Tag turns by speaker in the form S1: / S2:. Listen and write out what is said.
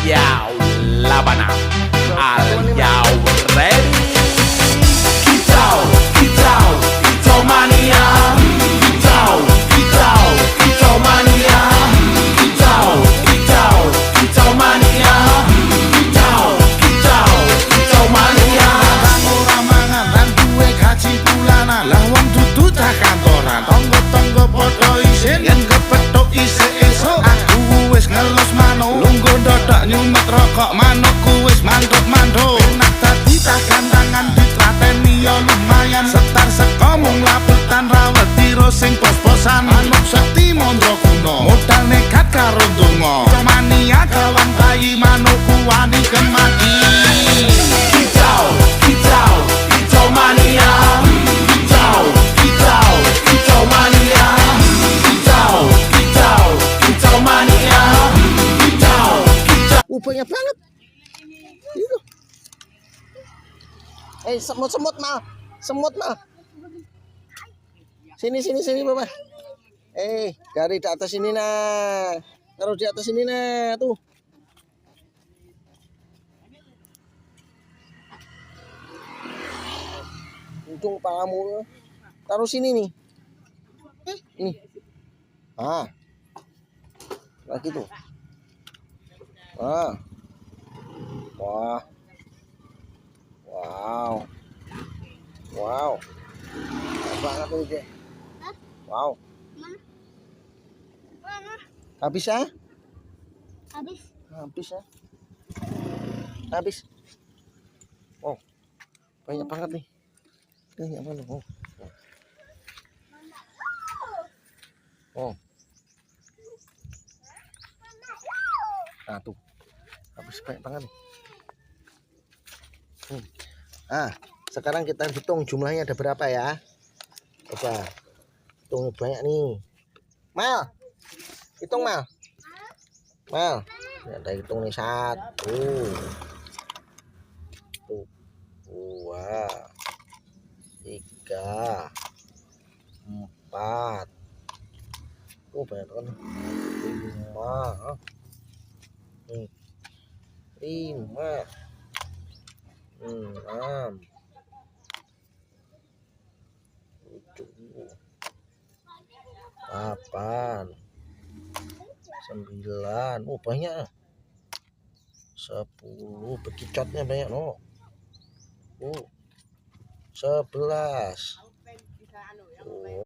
S1: Yau Labana. Are you ready? Kicau, kicau, kicau mania. Kicau, kicau, kicau mania. Kicau, kicau, kicau mania. Kicau, kicau, kicau mania.
S2: Ora mangan lan duwe gaji bulanan, lah wong dudu cah kantoran. Tonggo-tonggo padha isin yen kepethuk isih esuk. Aku wis ngelus manuk, lungguh ndodok nyumet rokok, manukku wis manduk-manduk. Enak dadi cah gantangan ditrateni ya lumayan. Setar seko mung labutan rawet tiro sing pos-posan. Manuk sekti mondro kuno, modal nekat karo donga. Mania kawan bayi manukku wani kemati.
S1: Kicau, kicau, kicau mania. Kicau, kicau, kicau mania. Kicau, kicau, kicau mania. Kicau, kicau.
S3: Banyak banget. Itu. Semut-semut mal. Semut mal. Sini Bapak. Dari di atas sini nah. Taruh di atas sini nah, tuh. Untung pahamu. Taruh sini nih. Nih. Lagi tuh. Wah. Wow. Wow. Banget ini, Dek. Wow. Habis ya? Habis ya? Habis. Oh. Banyak banget nih. Banyak banget. Oh. Nah, tuh. Habis banyak banget nih. Sekarang kita hitung jumlahnya ada berapa ya. Coba hitung, banyak nih. Mal, hitung Mal. Ada hitung nih. 1, 2, 3, 4. Banyak banget. 5, 6, 7, 8, 9. Banyak. 10. Bekicotnya banyak no. 11.